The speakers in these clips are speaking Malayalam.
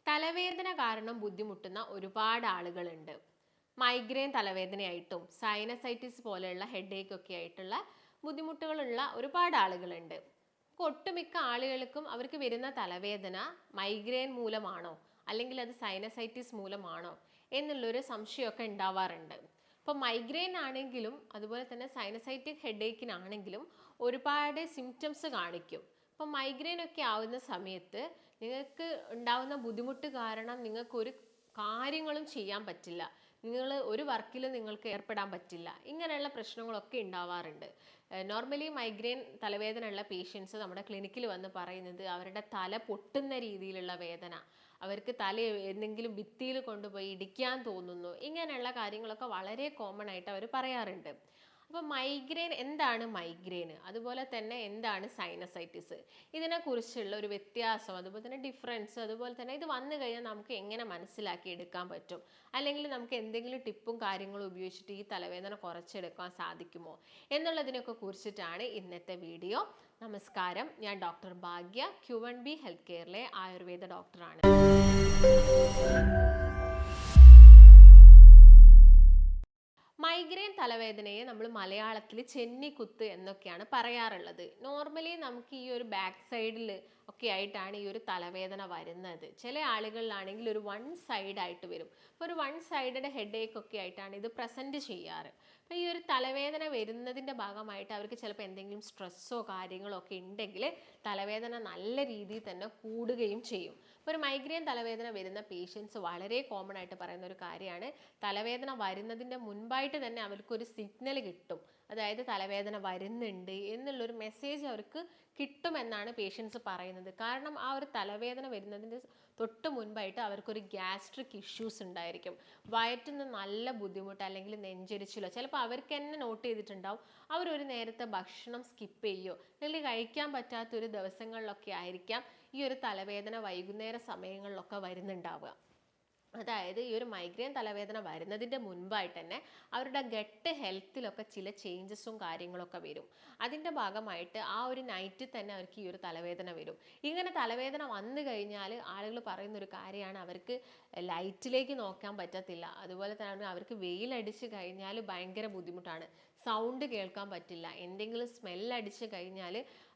തലവേദന കാരണം ബുദ്ധിമുട്ടുന്ന ഒരുപാട് ആളുകളുണ്ട്. മൈഗ്രെയിൻ തലവേദനയായിട്ടും സൈനസൈറ്റിസ് പോലെയുള്ള ഹെഡേക്ക് ഒക്കെ ആയിട്ടുള്ള ബുദ്ധിമുട്ടുകളുള്ള ഒരുപാട് ആളുകളുണ്ട്. ഒട്ടുമിക്ക ആളുകൾക്കും അവർക്ക് വരുന്ന തലവേദന മൈഗ്രെയിൻ മൂലമാണോ അല്ലെങ്കിൽ അത് സൈനസൈറ്റിസ് മൂലമാണോ എന്നുള്ളൊരു സംശയമൊക്കെ ഉണ്ടാവാറുണ്ട്. ഇപ്പോൾ മൈഗ്രെയിൻ ആണെങ്കിലും അതുപോലെ തന്നെ സൈനസൈറ്റിക് ഹെഡേക്കിനാണെങ്കിലും ഒരുപാട് സിംറ്റംസ് കാണിക്കും. ഇപ്പോൾ മൈഗ്രെയിൻ ഒക്കെ ആവുന്ന സമയത്ത് നിങ്ങൾക്ക് ഉണ്ടാവുന്ന ബുദ്ധിമുട്ട് കാരണം നിങ്ങൾക്ക് ഒരു കാര്യങ്ങളും ചെയ്യാൻ പറ്റില്ല, നിങ്ങൾ ഒരു വർക്കിലും നിങ്ങൾക്ക് ഏർപ്പെടാൻ പറ്റില്ല, ഇങ്ങനെയുള്ള പ്രശ്നങ്ങളൊക്കെ ഉണ്ടാവാറുണ്ട്. നോർമലി മൈഗ്രെയിൻ തലവേദന ഉള്ള പേഷ്യൻസ് നമ്മുടെ ക്ലിനിക്കിൽ വന്ന് പറയുന്നത് അവരുടെ തല പൊട്ടുന്ന രീതിയിലുള്ള വേദന, അവർക്ക് തല എന്തെങ്കിലും ഭിത്തിയിൽ കൊണ്ടുപോയി ഇടിക്കാൻ തോന്നുന്നു, ഇങ്ങനെയുള്ള കാര്യങ്ങളൊക്കെ വളരെ കോമൺ ആയിട്ട് അവർ പറയാറുണ്ട്. അപ്പോൾ മൈഗ്രെയിൻ എന്താണ് മൈഗ്രെയിൻ, അതുപോലെ തന്നെ എന്താണ് സൈനസൈറ്റിസ്, ഇതിനെക്കുറിച്ചുള്ള ഒരു വ്യത്യാസം, അതുപോലെ തന്നെ ഡിഫറൻസ്, അതുപോലെ തന്നെ ഇത് വന്നു കഴിഞ്ഞാൽ നമുക്ക് എങ്ങനെ മനസ്സിലാക്കി എടുക്കാൻ പറ്റും, അല്ലെങ്കിൽ നമുക്ക് എന്തെങ്കിലും ടിപ്പും കാര്യങ്ങളും ഉപയോഗിച്ചിട്ട് ഈ തലവേദന കുറച്ചെടുക്കാൻ സാധിക്കുമോ എന്നുള്ളതിനൊക്കെ കുറിച്ചിട്ടാണ് ഇന്നത്തെ വീഡിയോ. നമസ്കാരം, ഞാൻ ഡോക്ടർ ഭാഗ്യ, Q1B ഹെൽത്ത് കെയറിലെ ആയുർവേദ ഡോക്ടറാണ്. മൈഗ്രെയിൻ തലവേദനയെ നമ്മൾ മലയാളത്തിൽ ചെന്നിക്കുത്ത് എന്നൊക്കെയാണ് പറയാറുള്ളത്. നോർമലി നമുക്ക് ഈ ഒരു ബാക്ക് സൈഡിൽ ഒക്കെ ആയിട്ടാണ് ഈ ഒരു തലവേദന വരുന്നത്. ചില ആളുകളിലാണെങ്കിൽ ഒരു വൺ സൈഡ് ആയിട്ട് വരും. അപ്പോൾ ഒരു വൺ സൈഡഡ് ഹെഡേക്ക് ഒക്കെ ആയിട്ടാണ് ഇത് പ്രസൻറ്റ് ചെയ്യാറ്. അപ്പോൾ ഈ ഒരു തലവേദന വരുന്നതിൻ്റെ ഭാഗമായിട്ട് അവർക്ക് ചിലപ്പോൾ എന്തെങ്കിലും സ്ട്രെസ്സോ കാര്യങ്ങളോ ഒക്കെ ഉണ്ടെങ്കിൽ തലവേദന നല്ല രീതിയിൽ തന്നെ കൂടുകയും ചെയ്യും. അപ്പോൾ ഒരു മൈഗ്രെയിൻ തലവേദന വരുന്ന പേഷ്യൻസ് വളരെ കോമൺ ആയിട്ട് പറയുന്ന ഒരു കാര്യമാണ്, തലവേദന വരുന്നതിൻ്റെ മുൻപായിട്ട് തന്നെ അവർക്കൊരു സിഗ്നൽ കിട്ടും, അതായത് തലവേദന വരുന്നുണ്ട് എന്നുള്ളൊരു മെസ്സേജ് അവർക്ക് കിട്ടുമെന്നാണ് പേഷ്യൻസ് പറയുന്നത്. കാരണം ആ ഒരു തലവേദന വരുന്നതിൻ്റെ തൊട്ട് മുൻപായിട്ട് അവർക്കൊരു ഗ്യാസ്ട്രിക് ഇഷ്യൂസ് ഉണ്ടായിരിക്കും, വയറ്റിന് നല്ല ബുദ്ധിമുട്ട് അല്ലെങ്കിൽ നെഞ്ചരിച്ചിലോ, ചിലപ്പോൾ അവർക്ക് തന്നെ നോട്ട് ചെയ്തിട്ടുണ്ടാവും അവരൊരു നേരത്തെ ഭക്ഷണം സ്കിപ്പ് ചെയ്യുകയോ അല്ലെങ്കിൽ കഴിക്കാൻ പറ്റാത്തൊരു ദിവസങ്ങളിലൊക്കെ ആയിരിക്കാം ഈ ഒരു തലവേദന വൈകുന്നേര സമയങ്ങളിലൊക്കെ വരുന്നുണ്ടാവുക. അതായത് ഈ ഒരു മൈഗ്രെയിൻ തലവേദന വരുന്നതിൻ്റെ മുൻപായിട്ട് തന്നെ അവരുടെ ഗട്ട് ഹെൽത്തിലൊക്കെ ചില ചേഞ്ചസും കാര്യങ്ങളൊക്കെ വരും. അതിൻ്റെ ഭാഗമായിട്ട് ആ ഒരു നൈറ്റിൽ തന്നെ അവർക്ക് ഈ ഒരു തലവേദന വരും. ഇങ്ങനെ തലവേദന വന്നു കഴിഞ്ഞാൽ ആളുകൾ പറയുന്നൊരു കാര്യമാണ്, അവർക്ക് ലൈറ്റിലേക്ക് നോക്കാൻ പറ്റത്തില്ല, അതുപോലെ തന്നെ അവർക്ക് വെയിലടിച്ച് കഴിഞ്ഞാൽ ഭയങ്കര ബുദ്ധിമുട്ടാണ്, സൗണ്ട് കേൾക്കാൻ പറ്റില്ല, എന്തെങ്കിലും സ്മെല്ലടിച്ച് കഴിഞ്ഞാൽ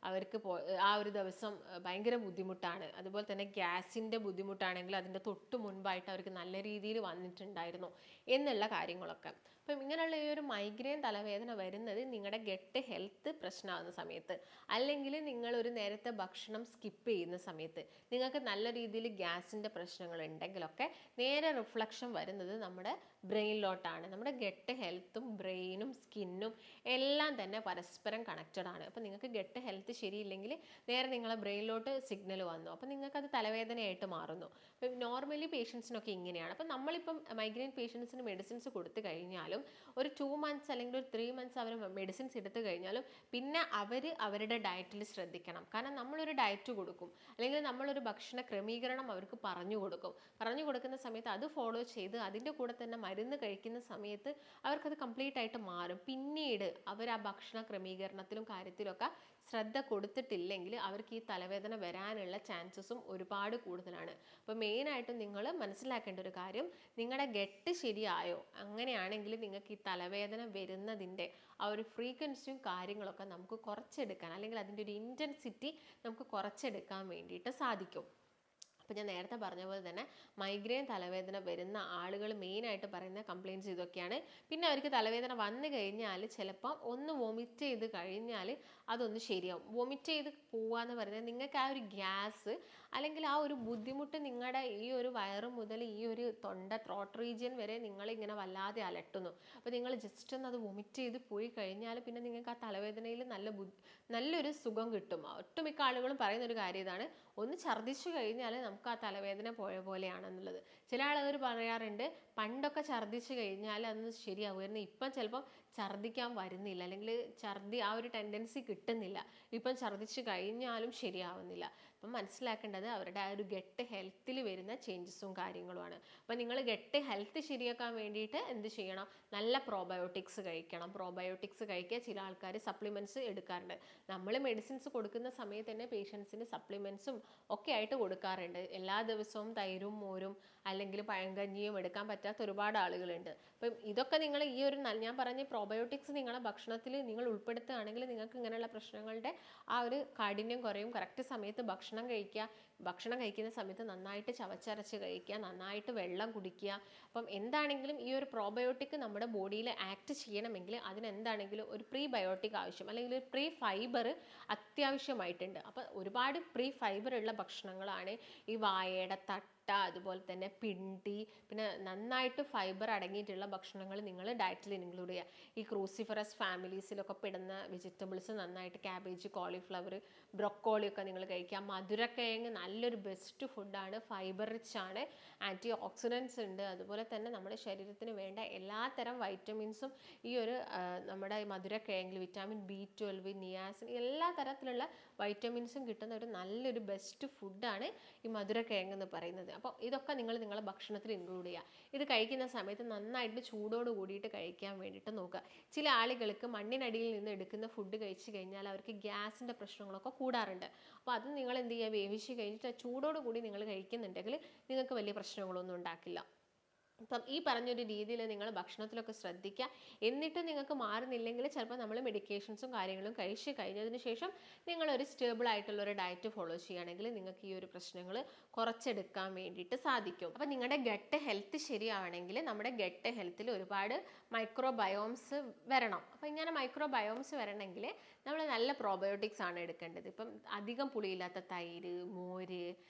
അവർക്ക് ആ ഒരു ദിവസം ഭയങ്കര ബുദ്ധിമുട്ടാണ്. അതുപോലെ തന്നെ ഗ്യാസിൻ്റെ ബുദ്ധിമുട്ടാണെങ്കിൽ അതിൻ്റെ തൊട്ട് മുൻപായിട്ട് അവർക്ക് നല്ല രീതിയിൽ വന്നിട്ടുണ്ടായിരുന്നു എന്നുള്ള കാര്യങ്ങളൊക്കെ. അപ്പം ഇങ്ങനെയുള്ള ഈ ഒരു മൈഗ്രെയിൻ തലവേദന വരുന്നത് നിങ്ങളുടെ ഗട്ട് ഹെൽത്ത് പ്രശ്നമാകുന്ന സമയത്ത്, അല്ലെങ്കിൽ നിങ്ങൾ ഒരു നേരത്തെ ഭക്ഷണം സ്കിപ്പ് ചെയ്യുന്ന സമയത്ത്, നിങ്ങൾക്ക് നല്ല രീതിയിൽ ഗ്യാസിൻ്റെ പ്രശ്നങ്ങൾ ഉണ്ടെങ്കിലൊക്കെ നേരെ റിഫ്ലക്ഷൻ വരുന്നത് നമ്മുടെ ബ്രെയിനിലോട്ടാണ്. നമ്മുടെ ഗട്ട് ഹെൽത്തും ബ്രെയിനും സ്കിന്നും എല്ലാം തന്നെ പരസ്പരം കണക്റ്റഡ് ആണ്. അപ്പം നിങ്ങൾക്ക് ഗട്ട് ഹെൽത്ത് ശരിയില്ലെങ്കിൽ നേരെ നിങ്ങളെ ബ്രെയിനിലോട്ട് സിഗ്നൽ വന്നു, അപ്പം നിങ്ങൾക്കത് തലവേദനയായിട്ട് മാറുന്നു. അപ്പം നോർമലി പേഷ്യൻസിനൊക്കെ ഇങ്ങനെയാണ്. അപ്പം നമ്മളിപ്പം മൈഗ്രെയിൻ പേഷ്യൻസിന് മെഡിസിൻസ് കൊടുത്തു കഴിഞ്ഞാലും ഒരു 2 months അല്ലെങ്കിൽ ഒരു 3 months അവർ മെഡിസിൻസ് എടുത്തു കഴിഞ്ഞാലും പിന്നെ അവരുടെ ഡയറ്റിൽ ശ്രദ്ധിക്കണം. കാരണം നമ്മളൊരു ഡയറ്റ് കൊടുക്കും, അല്ലെങ്കിൽ നമ്മളൊരു ഭക്ഷണ ക്രമീകരണം അവർക്ക് പറഞ്ഞു കൊടുക്കുന്ന സമയത്ത് അത് ഫോളോ ചെയ്ത് അതിൻ്റെ കൂടെ തന്നെ മരുന്ന് കഴിക്കുന്ന സമയത്ത് അവർക്കത് കംപ്ലീറ്റ് ആയിട്ട് മാറും. പിന്നീട് അവർ ആ ഭക്ഷണ ക്രമീകരണത്തിലും കാര്യത്തിലൊക്കെ ശ്രദ്ധ കൊടുത്തിട്ടില്ലെങ്കിൽ അവർക്ക് ഈ തലവേദന വരാനുള്ള ചാൻസസും ഒരുപാട് കൂടുതലാണ്. അപ്പോൾ മെയിനായിട്ടും നിങ്ങൾ മനസ്സിലാക്കേണ്ട ഒരു കാര്യം, നിങ്ങളുടെ ഗട്ട് ശരിയായോ, അങ്ങനെയാണെങ്കിൽ നിങ്ങൾക്ക് ഈ തലവേദന വരുന്നതിൻ്റെ ആ ഒരു ഫ്രീക്വൻസിയും കാര്യങ്ങളൊക്കെ നമുക്ക് കുറച്ചെടുക്കാൻ, അല്ലെങ്കിൽ അതിൻ്റെ ഒരു ഇൻറ്റൻസിറ്റി നമുക്ക് കുറച്ചെടുക്കാൻ വേണ്ടിയിട്ട് സാധിക്കും. അപ്പോൾ ഞാൻ നേരത്തെ പറഞ്ഞ പോലെ തന്നെ മൈഗ്രെയിൻ തലവേദന വരുന്ന ആളുകൾ മെയിനായിട്ട് പറയുന്ന കംപ്ലയിൻറ്റ്സ് ഇതൊക്കെയാണ്. പിന്നെ അവർക്ക് തലവേദന വന്നു കഴിഞ്ഞാൽ ചിലപ്പം ഒന്ന് വൊമിറ്റ് ചെയ്ത് കഴിഞ്ഞാൽ അതൊന്ന് ശരിയാവും. വൊമിറ്റ് ചെയ്ത് പോവാന്ന് പറയുന്നത് നിങ്ങൾക്ക് ആ ഒരു ഗ്യാസ് അല്ലെങ്കിൽ ആ ഒരു ബുദ്ധിമുട്ട് നിങ്ങളുടെ ഈ ഒരു വയറ് മുതൽ ഈ ഒരു ത്രോട്ട് റീജിയൻ വരെ നിങ്ങളിങ്ങനെ വല്ലാതെ അലട്ടുന്നു. അപ്പോൾ നിങ്ങൾ ജസ്റ്റ് ഒന്ന് അത് വൊമിറ്റ് ചെയ്ത് പോയി കഴിഞ്ഞാൽ പിന്നെ നിങ്ങൾക്ക് ആ തലവേദനയിൽ നല്ലൊരു സുഖം കിട്ടും. ഒട്ടുമിക്ക ആളുകളും പറയുന്നൊരു കാര്യം ഇതാണ്, ഒന്ന് ഛർദ്ദിച്ചു കഴിഞ്ഞാൽ നമുക്ക് ആ തലവേദന പോയ പോലെയാണെന്നുള്ളത്. ചില ആളുകൾ പറയാറുണ്ട് പണ്ടൊക്കെ ഛർദ്ദിച്ചു കഴിഞ്ഞാൽ അന്ന് ശരിയാവുമായിരുന്നു, ഇപ്പം ചിലപ്പം ഛർദ്ദിക്കാൻ വരുന്നില്ല, അല്ലെങ്കിൽ ഛർദ്ദി ആ ഒരു ടെൻഡൻസി കിട്ടുന്നില്ല, ഇപ്പം ഛർദ്ദിച്ചു കഴിഞ്ഞാലും ശരിയാവുന്നില്ല. അപ്പം മനസ്സിലാക്കേണ്ടത് അവരുടെ ആ ഒരു ഗട്ട് ഹെൽത്തിൽ വരുന്ന ചേഞ്ചസും കാര്യങ്ങളുമാണ്. അപ്പം നിങ്ങൾ ഗട്ട് ഹെൽത്ത് ശരിയാക്കാൻ വേണ്ടിയിട്ട് എന്ത് ചെയ്യണം? നല്ല പ്രോബയോട്ടിക്സ് കഴിക്കണം. പ്രോബയോട്ടിക്സ് കഴിക്കുക. ചില ആൾക്കാർ സപ്ലിമെൻറ്റ്സ് എടുക്കാറുണ്ട്. നമ്മൾ മെഡിസിൻസ് കൊടുക്കുന്ന സമയത്ത് തന്നെ പേഷ്യൻസിന് സപ്ലിമെൻറ്റ്സും ഒക്കെ ആയിട്ട് കൊടുക്കാറുണ്ട്. എല്ലാ ദിവസവും തൈരും മോരും അല്ലെങ്കിൽ പഴങ്കഞ്ഞിയും എടുക്കാൻ പറ്റാത്ത ഒരുപാട് ആളുകളുണ്ട്. അപ്പം ഇതൊക്കെ നിങ്ങൾ ഈ ഒരു ഞാൻ പറഞ്ഞ പ്രോബയോട്ടിക്സ് നിങ്ങളുടെ ഭക്ഷണത്തിൽ നിങ്ങൾ ഉൾപ്പെടുത്തുകയാണെങ്കിൽ നിങ്ങൾക്ക് ഇങ്ങനെയുള്ള പ്രശ്നങ്ങളുടെ ആ ഒരു കാഠിന്യം കുറയും. കറക്റ്റ് സമയത്ത് ഭക്ഷണം കഴിക്കുക. ഭക്ഷണം കഴിക്കുന്ന സമയത്ത് നന്നായിട്ട് ചവച്ചരച്ച് കഴിക്കുക, നന്നായിട്ട് വെള്ളം കുടിക്കുക. അപ്പം എന്താണെങ്കിലും ഈ ഒരു പ്രോബയോട്ടിക് നമ്മുടെ ബോഡിയിൽ ആക്ട് ചെയ്യണമെങ്കിൽ അതിനെന്താണെങ്കിലും ഒരു പ്രീബയോട്ടിക് ആവശ്യം, അല്ലെങ്കിൽ ഒരു പ്രീ ഫൈബർ അത്യാവശ്യമായിട്ടുണ്ട്. അപ്പം ഒരുപാട് പ്രീ ഫൈബർ ഉള്ള ഭക്ഷണങ്ങളാണ് ഈ വാഴയുടെ തട്ട, അതുപോലെ തന്നെ പിണ്ടി, പിന്നെ നന്നായിട്ട് ഫൈബർ അടങ്ങിയിട്ടുള്ള ഭക്ഷണങ്ങൾ നിങ്ങൾ ഡയറ്റിൽ ഇൻക്ലൂഡ് ചെയ്യുക. ഈ ക്രൂസിഫറസ് ഫാമിലീസിലൊക്കെ പെടുന്ന വെജിറ്റബിൾസ് നന്നായിട്ട് ക്യാബേജ്, കോളിഫ്ലവർ, ബ്രൊക്കോളി ഒക്കെ നിങ്ങൾ കഴിക്കുക. മധുരക്കിഴങ്ങ് നല്ലൊരു ബെസ്റ്റ് ഫുഡാണ്, ഫൈബർ റിച്ച് ആണ്, ആൻറ്റി ഓക്സിഡൻസ് ഉണ്ട്. അതുപോലെ തന്നെ നമ്മുടെ ശരീരത്തിന് വേണ്ട എല്ലാത്തരം വൈറ്റമിൻസും ഈ ഒരു നമ്മുടെ മധുരക്കിഴങ്ങിൽ വിറ്റാമിൻ B12, നിയാസിൻ, എല്ലാ തരത്തിലുള്ള വൈറ്റമിൻസും കിട്ടുന്ന ഒരു നല്ലൊരു ബെസ്റ്റ് ഫുഡാണ് ഈ മധുരക്കിഴങ്ങ് എന്ന് പറയുന്നത്. അപ്പോൾ ഇതൊക്കെ നിങ്ങൾ നിങ്ങളുടെ ഭക്ഷണത്തിൽ ഇൻക്ലൂഡ് ചെയ്യുക. ഇത് കഴിക്കുന്ന സമയത്ത് നന്നായിട്ട് ചൂടോട് കൂടിയിട്ട് കഴിക്കാൻ വേണ്ടിയിട്ട് നോക്കുക. ചില ആളുകൾക്ക് മണ്ണിനടിയിൽ നിന്ന് എടുക്കുന്ന ഫുഡ് കഴിച്ചു കഴിഞ്ഞാൽ അവർക്ക് ഗ്യാസിൻ്റെ പ്രശ്നങ്ങളൊക്കെ കൂടാറുണ്ട്. അപ്പോൾ അത് നിങ്ങൾ എന്ത് ചെയ്യുക? വേവിച്ച് കഴിഞ്ഞിട്ട് ചൂടോട് കൂടി നിങ്ങൾ കഴിക്കുന്നുണ്ടെങ്കിൽ നിങ്ങൾക്ക് വലിയ പ്രശ്നങ്ങളൊന്നും ഉണ്ടാക്കില്ല. അപ്പം ഈ പറഞ്ഞൊരു രീതിയിൽ നിങ്ങൾ ഭക്ഷണത്തിലൊക്കെ ശ്രദ്ധിക്കുക. എന്നിട്ട് നിങ്ങൾക്ക് മാറുന്നില്ലെങ്കിൽ ചിലപ്പോൾ നമ്മൾ മെഡിക്കേഷൻസും കാര്യങ്ങളും കഴിച്ച് കഴിഞ്ഞതിന് ശേഷം നിങ്ങളൊരു സ്റ്റേബിൾ ആയിട്ടുള്ള ഒരു ഡയറ്റ് ഫോളോ ചെയ്യുകയാണെങ്കിൽ നിങ്ങൾക്ക് ഈ ഒരു പ്രശ്നങ്ങൾ കുറച്ചെടുക്കാൻ വേണ്ടിയിട്ട് സാധിക്കും. അപ്പം നിങ്ങളുടെ ഗട്ട് ഹെൽത്ത് ശരിയാവണമെങ്കിൽ നമ്മുടെ ഗട്ട് ഹെൽത്തിൽ ഒരുപാട് മൈക്രോബയോംസ് വരണം. അപ്പം ഇങ്ങനെ മൈക്രോബയോംസ് വരണമെങ്കിൽ നമ്മൾ നല്ല പ്രോബയോട്ടിക്സ് ആണ് എടുക്കേണ്ടത്. ഇപ്പം അധികം പുളിയില്ലാത്ത തൈര്, മോര്,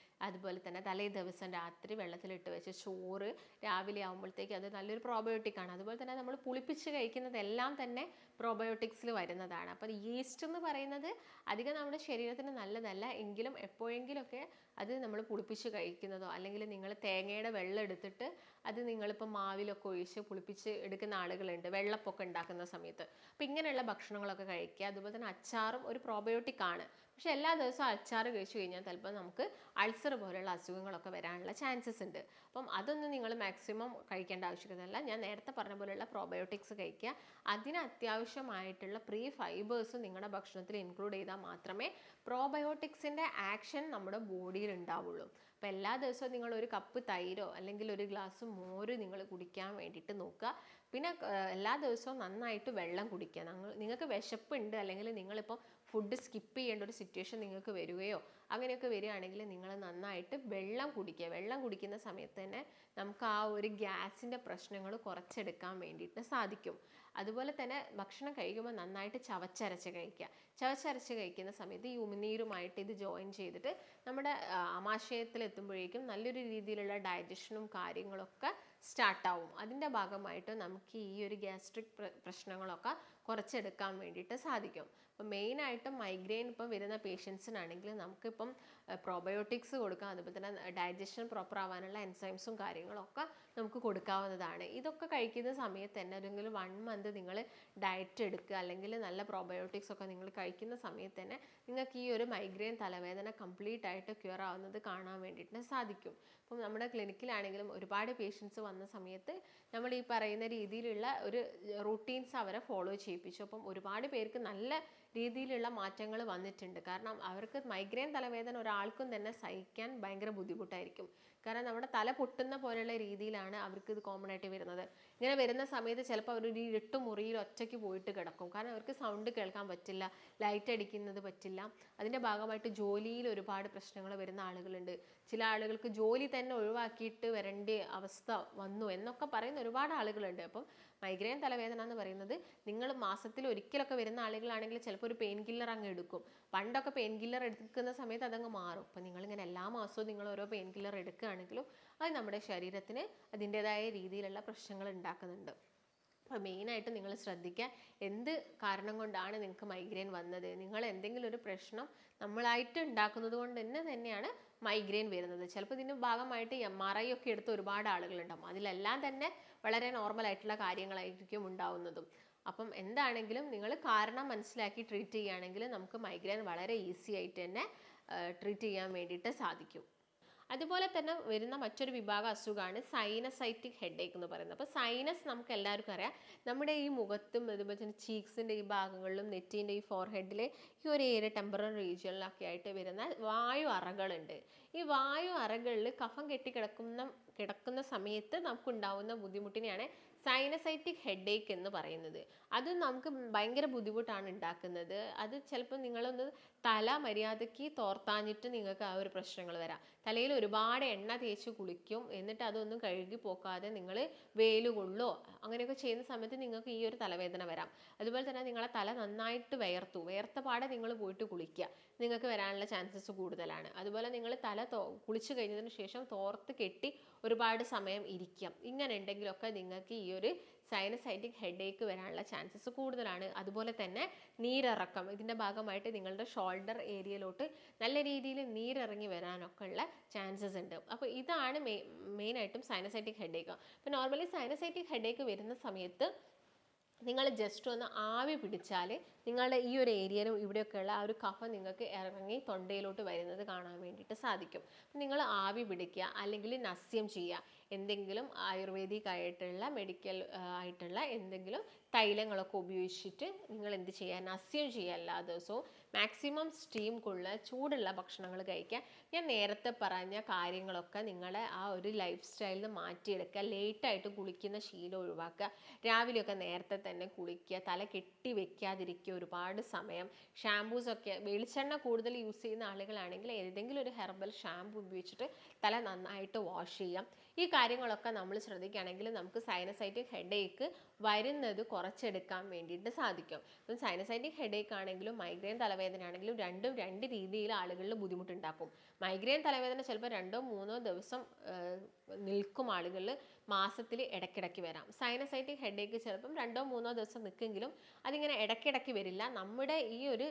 അതുപോലെ തന്നെ തലേ ദിവസം രാത്രി വെള്ളത്തിലിട്ട് വെച്ച് ചോറ് രാവിലെ ആകുമ്പോഴത്തേക്ക് അത് നല്ലൊരു പ്രോബയോട്ടിക്കാണ്. അതുപോലെ തന്നെ നമ്മൾ പുളിപ്പിച്ച് കഴിക്കുന്നതെല്ലാം തന്നെ പ്രോബയോട്ടിക്സിൽ വരുന്നതാണ്. അപ്പോൾ ഈസ്റ്റ് എന്ന് പറയുന്നത് അധികം നമ്മുടെ ശരീരത്തിന് നല്ലതല്ല, എങ്കിലും എപ്പോഴെങ്കിലുമൊക്കെ അത് നമ്മൾ പുളിപ്പിച്ച് കഴിക്കുന്നതോ അല്ലെങ്കിൽ നിങ്ങൾ തേങ്ങയുടെ വെള്ളം എടുത്തിട്ട് അത് നിങ്ങളിപ്പോൾ മാവിലൊക്കെ ഒഴിച്ച് പുളിപ്പിച്ച് എടുക്കുന്ന ആളുകളുണ്ട് വെള്ളപ്പൊക്കെ ഉണ്ടാക്കുന്ന സമയത്ത്. അപ്പോൾ ഇങ്ങനെയുള്ള ഭക്ഷണങ്ങളൊക്കെ കഴിക്കുക. അതുപോലെ തന്നെ അച്ചാറും ഒരു പ്രോബയോട്ടിക് ആണ്. പക്ഷെ എല്ലാ ദിവസവും അച്ചാർ കഴിച്ചു കഴിഞ്ഞാൽ ചിലപ്പോൾ നമുക്ക് അൾസർ പോലെയുള്ള അസുഖങ്ങളൊക്കെ വരാനുള്ള ചാൻസസ് ഉണ്ട്. അപ്പം അതൊന്നും നിങ്ങൾ മാക്സിമം കഴിക്കേണ്ട ആവശ്യമില്ല. ഞാൻ നേരത്തെ പറഞ്ഞ പോലെയുള്ള പ്രോബയോട്ടിക്സ് കഴിക്കുക. അതിന് അത്യാവശ്യമായിട്ടുള്ള പ്രീ ഫൈബേഴ്സ് നിങ്ങളുടെ ഭക്ഷണത്തിൽ ഇൻക്ലൂഡ് ചെയ്താൽ മാത്രമേ പ്രോബയോട്ടിക്സിൻ്റെ ആക്ഷൻ നമ്മുടെ ബോഡിയിൽ ഉണ്ടാവുള്ളൂ. അപ്പോൾ എല്ലാ ദിവസവും നിങ്ങൾ ഒരു കപ്പ് തൈരോ അല്ലെങ്കിൽ ഒരു ഗ്ലാസ് മോര് നിങ്ങൾ കുടിക്കാൻ വേണ്ടിയിട്ട് നോക്കുക. പിന്നെ എല്ലാ ദിവസവും നന്നായിട്ട് വെള്ളം കുടിക്കുക. നിങ്ങൾക്ക് വിശപ്പുണ്ട് അല്ലെങ്കിൽ നിങ്ങളിപ്പോൾ ഫുഡ് സ്കിപ്പ് ചെയ്യേണ്ട ഒരു സിറ്റുവേഷൻ നിങ്ങൾക്ക് വരികയോ അങ്ങനെയൊക്കെ വരികയാണെങ്കിൽ നിങ്ങൾ നന്നായിട്ട് വെള്ളം കുടിക്കുക. വെള്ളം കുടിക്കുന്ന സമയത്ത് തന്നെ നമുക്ക് ആ ഒരു ഗ്യാസിൻ്റെ പ്രശ്നങ്ങൾ കുറച്ചെടുക്കാൻ വേണ്ടിയിട്ട് സാധിക്കും. അതുപോലെ തന്നെ ഭക്ഷണം കഴിക്കുമ്പോൾ നന്നായിട്ട് ചവച്ചരച്ച് കഴിക്കുക. ചവച്ചരച്ച് കഴിക്കുന്ന സമയത്ത് ഈ ഉമിനീരുമായിട്ട് ഇത് ജോയിൻ ചെയ്തിട്ട് നമ്മുടെ ആമാശയത്തിൽ എത്തുമ്പോഴേക്കും നല്ലൊരു രീതിയിലുള്ള ഡൈജഷനും കാര്യങ്ങളൊക്കെ സ്റ്റാർട്ടാവും. അതിൻ്റെ ഭാഗമായിട്ട് നമുക്ക് ഈ ഒരു ഗ്യാസ്ട്രിക് പ്രശ്നങ്ങളൊക്കെ കുറച്ചെടുക്കാൻ വേണ്ടിയിട്ട് സാധിക്കും. അപ്പം മെയിനായിട്ടും മൈഗ്രെയിൻ ഇപ്പം വരുന്ന പേഷ്യൻസിനാണെങ്കിൽ നമുക്കിപ്പം പ്രോബയോട്ടിക്സ് കൊടുക്കാം. അതുപോലെ തന്നെ ഡൈജഷൻ പ്രോപ്പർ ആവാനുള്ള എൻസൈംസും കാര്യങ്ങളൊക്കെ നമുക്ക് കൊടുക്കാവുന്നതാണ്. ഇതൊക്കെ കഴിക്കുന്ന സമയത്ത് തന്നെ അല്ലെങ്കിൽ 1 month നിങ്ങൾ ഡയറ്റ് എടുക്കുക, അല്ലെങ്കിൽ നല്ല പ്രോബയോട്ടിക്സ് ഒക്കെ നിങ്ങൾ കഴിക്കുന്ന സമയത്ത് തന്നെ നിങ്ങൾക്ക് ഈ ഒരു മൈഗ്രെയിൻ തലവേദന കംപ്ലീറ്റ് ആയിട്ട് ക്യൂർ ആവുന്നത് കാണാൻ വേണ്ടിയിട്ട് സാധിക്കും. അപ്പം നമ്മുടെ ക്ലിനിക്കിലാണെങ്കിലും ഒരുപാട് പേഷ്യൻസ് വന്ന സമയത്ത് നമ്മൾ ഈ പറയുന്ന രീതിയിലുള്ള ഒരു റൂട്ടീൻസ് അവരെ ഫോളോ ചെയ്യിപ്പിച്ചു. അപ്പം ഒരുപാട് പേർക്ക് നല്ല രീതിയിലുള്ള മാറ്റങ്ങൾ വന്നിട്ടുണ്ട്. കാരണം അവർക്ക് മൈഗ്രെയിൻ തലവേദന ഒരാൾക്കും തന്നെ സഹിക്കാൻ ഭയങ്കര ബുദ്ധിമുട്ടായിരിക്കും. കാരണം നമ്മുടെ തല പൊട്ടുന്ന പോലെയുള്ള രീതിയിലാണ് അവർക്ക് ഇത് കോമൺ ആയിട്ട് വരുന്നത്. ഇങ്ങനെ വരുന്ന സമയത്ത് ചിലപ്പോൾ അവർ ഒരു ഇരുട്ട് മുറിയിൽ ഒറ്റയ്ക്ക് പോയിട്ട് കിടക്കും. കാരണം അവർക്ക് സൗണ്ട് കേൾക്കാൻ പറ്റില്ല, ലൈറ്റ് അടിക്കുന്നത് പറ്റില്ല. അതിൻ്റെ ഭാഗമായിട്ട് ജോലിയിൽ ഒരുപാട് പ്രശ്നങ്ങൾ വരുന്ന ആളുകളുണ്ട്. ചില ആളുകൾക്ക് ജോലി തന്നെ ഒഴിവാക്കിയിട്ട് വരേണ്ട അവസ്ഥ വന്നു എന്നൊക്കെ പറയുന്ന ഒരുപാട് ആളുകളുണ്ട്. അപ്പം മൈഗ്രെയിൻ തലവേദന എന്ന് പറയുന്നത് നിങ്ങൾ മാസത്തിൽ ഒരിക്കലൊക്കെ വരുന്ന ആളുകളാണെങ്കിൽ ചിലപ്പോൾ ഒരു പെയിൻ കില്ലർ അങ്ങ് എടുക്കും. പണ്ടൊക്കെ പെയിൻ കില്ലർ എടുക്കുന്ന സമയത്ത് അതങ്ങ് മാറും. അപ്പം നിങ്ങളിങ്ങനെ എല്ലാ മാസവും നിങ്ങൾ ഓരോ പെയിൻ കില്ലർ എടുക്കുകയാണെങ്കിലും അത് നമ്മുടെ ശരീരത്തിന് അതിൻ്റെതായ രീതിയിലുള്ള പ്രശ്നങ്ങൾ ഉണ്ടാക്കുന്നുണ്ട്. അപ്പോൾ മെയിനായിട്ട് നിങ്ങൾ ശ്രദ്ധിക്കുക, എന്ത് കാരണം കൊണ്ടാണ് നിങ്ങൾക്ക് മൈഗ്രെയിൻ വന്നത്. നിങ്ങൾ എന്തെങ്കിലും ഒരു പ്രശ്നം നമ്മളായിട്ട് ഉണ്ടാക്കുന്നത് കൊണ്ട് തന്നെയാണ് മൈഗ്രെയിൻ വരുന്നത്. ചിലപ്പോൾ ഇതിൻ്റെ ഭാഗമായിട്ട് MRI ഒക്കെ എടുത്ത ഒരുപാട് ആളുകളുണ്ടാവും. അതിലെല്ലാം തന്നെ വളരെ നോർമൽ ആയിട്ടുള്ള കാര്യങ്ങളായിരിക്കും ഉണ്ടാവുന്നതും. അപ്പം എന്താണെങ്കിലും നിങ്ങൾ കാരണം മനസ്സിലാക്കി ട്രീറ്റ് ചെയ്യുകയാണെങ്കിൽ നമുക്ക് മൈഗ്രെയിൻ വളരെ ഈസി ആയിട്ട് തന്നെ ട്രീറ്റ് ചെയ്യാൻ വേണ്ടിയിട്ട് സാധിക്കും. അതുപോലെ തന്നെ വരുന്ന മറ്റൊരു വിഭാഗം അസുഖമാണ് സൈനസൈറ്റിക് ഹെഡേക്ക് എന്ന് പറയുന്നത്. അപ്പോൾ സൈനസ് നമുക്ക് എല്ലാവർക്കും അറിയാം, നമ്മുടെ ഈ മുഖത്തും അതുപോലെ തന്നെ ചീക്സിൻ്റെ ഈ ഭാഗങ്ങളിലും നെറ്റിൻ്റെ ഈ ഫോർഹെഡിലെ ഈ ഒരു ഏരിയ ടെമ്പറൽ റീജിയനിലൊക്കെ ആയിട്ട് വരുന്ന വായു അറകളുണ്ട്. ഈ വായു അറകളിൽ കഫം കിടക്കുന്ന സമയത്ത് നമുക്കുണ്ടാവുന്ന ബുദ്ധിമുട്ടിനെയാണ് സൈനസൈറ്റിക് ഹെഡേക്ക് എന്ന് പറയുന്നത്. അത് നമുക്ക് ഭയങ്കര ബുദ്ധിമുട്ടാണ് ഉണ്ടാക്കുന്നത്. അത് ചിലപ്പോൾ നിങ്ങളൊന്ന് തല മര്യാദയ്ക്ക് തോർത്താഞ്ഞിട്ട് നിങ്ങൾക്ക് ആ ഒരു പ്രശ്നങ്ങൾ വരാം. തലയിൽ ഒരുപാട് എണ്ണ തേച്ച് കുളിക്കും, എന്നിട്ട് അതൊന്നും കഴുകി പോക്കാതെ നിങ്ങൾ വെയിൽ കൊള്ളോ അങ്ങനെയൊക്കെ ചെയ്യുന്ന സമയത്ത് നിങ്ങൾക്ക് ഈ ഒരു തലവേദന വരാം. അതുപോലെ തന്നെ നിങ്ങളെ തല നന്നായിട്ട് വിയർത്ത പാടെ നിങ്ങൾ പോയിട്ട് കുളിക്കുക, നിങ്ങൾക്ക് വരാനുള്ള ചാൻസസ് കൂടുതലാണ്. അതുപോലെ നിങ്ങൾ തല കുളിച്ച് കഴിഞ്ഞതിന് ശേഷം തോർത്ത് കെട്ടി ഒരുപാട് സമയം ഇരിക്കാം. ഇങ്ങനെ ഉണ്ടെങ്കിലൊക്കെ നിങ്ങൾക്ക് ഈ ഒരു സൈനസൈറ്റിക് ഹെഡേക്ക് വരാനുള്ള ചാൻസസ് കൂടുതലാണ്. അതുപോലെ തന്നെ നീരിറക്കം, ഇതിൻ്റെ ഭാഗമായിട്ട് നിങ്ങളുടെ ഷോൾഡർ ഏരിയയിലോട്ട് നല്ല രീതിയിൽ നീരിറങ്ങി വരാനൊക്കെ ഉള്ള ചാൻസസ് ഉണ്ട്. അപ്പോൾ ഇതാണ് മെയിനായിട്ടും സൈനസൈറ്റിക് ഹെഡേക്ക്. അപ്പോൾ നോർമലി സൈനസൈറ്റിക് ഹെഡേക്ക് വരുന്ന സമയത്ത് നിങ്ങൾ ജസ്റ്റ് ഒന്ന് ആവി പിടിച്ചാൽ നിങ്ങളുടെ ഈ ഒരു ഏരിയയിലും ഇവിടെയൊക്കെയുള്ള ആ ഒരു കഫം നിങ്ങൾക്ക് ഇറങ്ങി തൊണ്ടയിലോട്ട് വരുന്നത് കാണാൻ വേണ്ടിയിട്ട് സാധിക്കും. നിങ്ങൾ ആവി പിടിക്കുക, അല്ലെങ്കിൽ നസ്യം ചെയ്യുക. എന്തെങ്കിലും ആയുർവേദിക് ആയിട്ടുള്ള മെഡിക്കൽ ആയിട്ടുള്ള എന്തെങ്കിലും തൈലങ്ങളൊക്കെ ഉപയോഗിച്ചിട്ട് നിങ്ങൾ എന്ത് ചെയ്യുക, നസ്യം ചെയ്യുക. എല്ലാ ദിവസവും മാക്സിമം സ്റ്റീം കൊള്ളുക, ചൂടുള്ള ഭക്ഷണങ്ങൾ കഴിക്കുക. ഞാൻ നേരത്തെ പറഞ്ഞ കാര്യങ്ങളൊക്കെ നിങ്ങളെ ആ ഒരു ലൈഫ് സ്റ്റൈലിൽ നിന്ന് മാറ്റിയെടുക്കുക. ലേറ്റായിട്ട് കുളിക്കുന്ന ശീലം ഒഴിവാക്കുക. രാവിലെയൊക്കെ നേരത്തെ തന്നെ കുളിക്കുക. തല കെട്ടി വെക്കാതിരിക്കുക ഒരുപാട് സമയം. ഷാംപൂസൊക്കെ വെളിച്ചെണ്ണ കൂടുതൽ യൂസ് ചെയ്യുന്ന ആളുകളാണെങ്കിൽ ഏതെങ്കിലും ഒരു ഹെർബൽ ഷാംപൂ ഉപയോഗിച്ചിട്ട് തല നന്നായിട്ട് വാഷ് ചെയ്യാം. ഈ കാര്യങ്ങളൊക്കെ നമ്മൾ ശ്രദ്ധിക്കുകയാണെങ്കിൽ നമുക്ക് സൈനസൈറ്റിക് ഹെഡേക്ക് വരുന്നത് കുറച്ചെടുക്കാൻ വേണ്ടിയിട്ട് സാധിക്കും. അപ്പം സൈനസൈറ്റിക് ഹെഡേക്ക് ആണെങ്കിലും മൈഗ്രെയിൻ തലവേദന ആണെങ്കിലും രണ്ടും രണ്ട് രീതിയിൽ ആളുകളിൽ ബുദ്ധിമുട്ടുണ്ടാക്കും. മൈഗ്രെയിൻ തലവേദന ചിലപ്പോൾ 2-3 ദിവസം നിൽക്കും, ആളുകളിൽ മാസത്തിൽ ഇടയ്ക്കിടയ്ക്ക് വരാം. സൈനസൈറ്റിക് ഹെഡേക്ക് ചിലപ്പം 2-3 ദിവസം നിൽക്കെങ്കിലും അതിങ്ങനെ ഇടയ്ക്കിടയ്ക്ക് വരില്ല. നമ്മുടെ ഈ ഒരു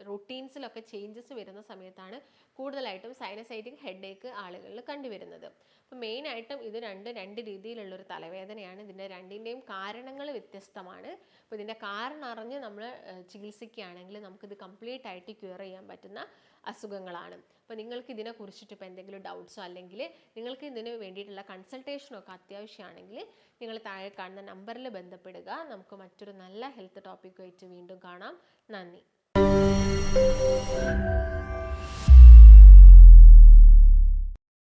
റൂട്ടീൻസിലൊക്കെ ചേഞ്ചസ് വരുന്ന സമയത്താണ് കൂടുതലായിട്ടും സൈനസൈറ്റിക് ഹെഡേക്ക് ആളുകളിൽ കണ്ടുവരുന്നത്. അപ്പോൾ മെയിനായിട്ടും ഇത് രണ്ട് രീതിയിലുള്ളൊരു തലവേദനയാണ്. ഇതിൻ്റെ രണ്ടിൻ്റെയും കാരണങ്ങൾ വ്യത്യസ്തമാണ്. അപ്പോൾ ഇതിൻ്റെ കാരണം അറിഞ്ഞ് നമ്മൾ ചികിത്സിക്കുകയാണെങ്കിൽ നമുക്കിത് കംപ്ലീറ്റ് ആയിട്ട് ക്യൂർ ചെയ്യാൻ പറ്റുന്ന അസുഖങ്ങളാണ്. അപ്പോൾ നിങ്ങൾക്ക് ഇതിനെ കുറിച്ചിട്ട് ഇപ്പോൾ എന്തെങ്കിലും ഡൗട്ട്സോ അല്ലെങ്കിൽ നിങ്ങൾക്ക് ഇതിന് വേണ്ടിയിട്ടുള്ള കൺസൾട്ടേഷനോ ഒക്കെ അത്യാവശ്യമാണെങ്കിൽ നിങ്ങൾ താഴെ കാണുന്ന നമ്പറിൽ ബന്ധപ്പെടുക. നമുക്ക് മറ്റൊരു നല്ല ഹെൽത്ത് ടോപ്പിക്കുമായിട്ട് വീണ്ടും കാണാം. നന്ദി.